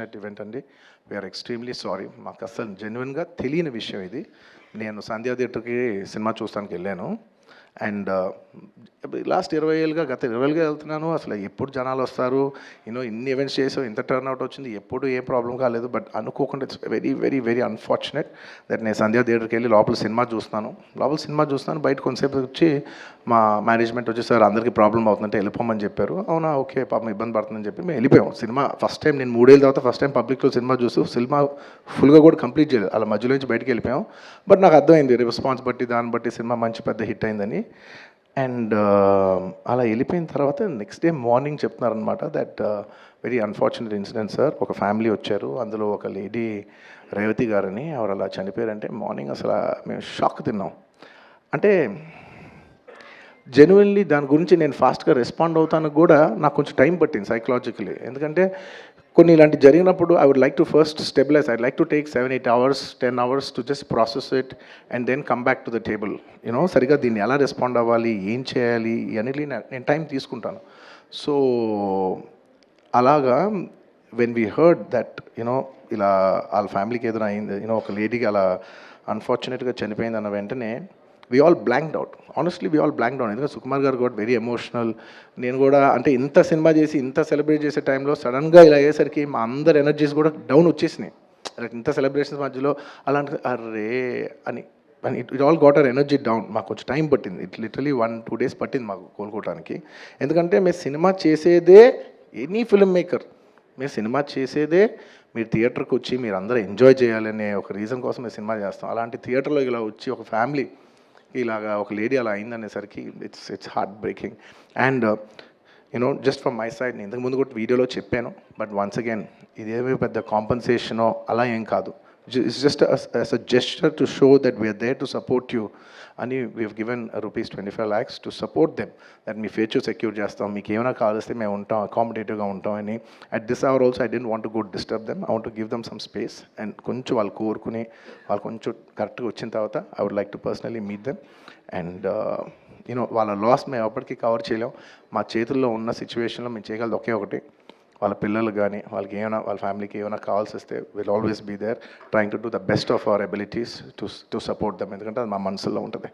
Unfortunate event అండి. We are extremely sorry. మాకు అసలు జెన్యున్గా తెలియని విషయం ఇది. నేను సంధ్యా థియేటర్కి సినిమా చూస్తానికి వెళ్ళాను. అండ్ లాస్ట్ 20 ఏళ్ళుగా గత 20 ఏళ్ళుగా వెళ్తున్నాను. అసలు ఎప్పుడు జనాలు వస్తారు, ఇన్ని ఈవెంట్స్ చేసాం, ఇంత టర్న్అవుట్ వచ్చింది, ఎప్పుడు ఏం ప్రాబ్లం కాలేదు. బట్ అనుకోకుండా it's very very very unfortunate that నేను సంధ్యా థియేటర్కి వెళ్ళి లోపల సినిమా చూస్తున్నాను. బయట కొంతసేపు వచ్చి మా మేనేజ్మెంట్ వచ్చి, సార్ అందరికీ ప్రాబ్లం అవుతుందంటే వెళ్ళిపోమని చెప్పారు. అవునా, ఓకే, పాపం ఇబ్బంది పడుతుందని చెప్పి మేము వెళ్ళిపోయాం. సినిమా ఫస్ట్ టైం నేను 3 ఏళ్ళ తర్వాత ఫస్ట్ టైం పబ్లిక్లో సినిమా సినిమా ఫుల్గా కూడా కంప్లీట్ చేయలేదు, అలా మధ్యలో నుంచి బయటికి వెళ్ళిపోయాం. బట్ నాకు అర్థమైంది రెస్పాన్స్ బట్టి, దాన్ని బట్టి సినిమా మంచి పెద్ద హిట్ అయిందని. అండ్ అలా వెళ్ళిపోయిన తర్వాత నెక్స్ట్ డే మార్నింగ్ చెప్తున్నారనమాట that very unfortunate incident sir. ఒక ఫ్యామిలీ వచ్చారు, అందులో ఒక లేడీ రేవతి గారని, ఆవిడ అలా చనిపోయారంటే మార్నింగ్ అసలు మేము షాక్ తిన్నాం. అంటే జెన్యున్లీ దాని గురించి నేను ఫాస్ట్గా రెస్పాండ్ అవుతాను కూడా నాకు కొంచెం టైం పట్టింది సైకలాజికలీ. ఎందుకంటే కొన్ని ఇలాంటి జరిగినప్పుడు I would like to first stabilise. I like to take 7-8 hours 10 hours to just process it and then come back to the table. సరిగా దీన్ని ఎలా రెస్పాండ్ అవ్వాలి, ఏం చేయాలి అనేది నేను టైం తీసుకుంటాను. సో అలాగా వెన్ వీ హర్డ్ దట్ ఇలా వాళ్ళ ఫ్యామిలీకి ఏదైనా అయింది, ఒక లేడీకి అలా అన్ఫార్చునేట్గా చనిపోయింది అన్న వెంటనే we all blanked out. Honestly, we all blanked out. ఎందుకంటే సుకుమార్ గారు got very emotional. నేను కూడా అంటే ఇంత సినిమా చేసి ఇంత సెలబ్రేట్ చేసే టైంలో సడన్గా ఇలా అయ్యేసరికి మా అందరి ఎనర్జీస్ కూడా డౌన్ వచ్చేసినాయి. ఇంత సెలబ్రేషన్స్ మధ్యలో అలాంటి అర్రే అని it all got our energy down. మాకు కొంచెం టైం పట్టింది. ఇట్ లిటరలీ 1-2 days పట్టింది మాకు కోలుకోవడానికి. ఎందుకంటే మేము సినిమా చేసేదే, ఎనీ ఫిల్మ్ మేకర్ మీరు సినిమా చేసేదే మీరు థియేటర్కి వచ్చి మీరు అందరూ ఎంజాయ్ చేయాలనే ఒక రీజన్ కోసం మేము సినిమా చేస్తాం. అలాంటి థియేటర్లో ఇలా వచ్చి ఒక ఫ్యామిలీ ఇలాగా ఒక లేడీ అలా అయిందనేసరికి it's heart breaking. And just from my side, నేను ఇంతకుముందు కూడా వీడియోలో చెప్పాను, బట్ వన్స్ అగైన్ ఇదేమీ పెద్ద కాంపన్సేషనో అలా ఏం కాదు. It's just as a gesture to show that we are there to support you అని we have given rupees 25 lakhs to support them, that మీ ఫ్యూచర్ సెక్యూర్ చేస్తాం, మీకు ఏమైనా కావాల్స్తే మేము ఉంటాం, అకామిడేటివ్గా ఉంటాం అని. At this hour also I didn't want to go disturb them. I want to give them some space. And కొంచెం వాళ్ళు కోరుకుని వాళ్ళు కొంచెం కరెక్ట్గా వచ్చిన తర్వాత I would like to personally meet them. And వాళ్ళ లాస్ మేము ఎప్పటికీ కవర్ చేయలేం. మా చేతుల్లో ఉన్న సిచ్యువేషన్లో మేము చేయగలదు ఒకే ఒకటి, వాళ్ళ పిల్లలు కానీ వాళ్ళకి ఏమైనా వాళ్ళ ఫ్యామిలీకి ఏమైనా కావాల్సి వస్తే will always be there trying to do the best of our abilities to support them. ఎందుకంటే అది మా మనసులో ఉంటుంది.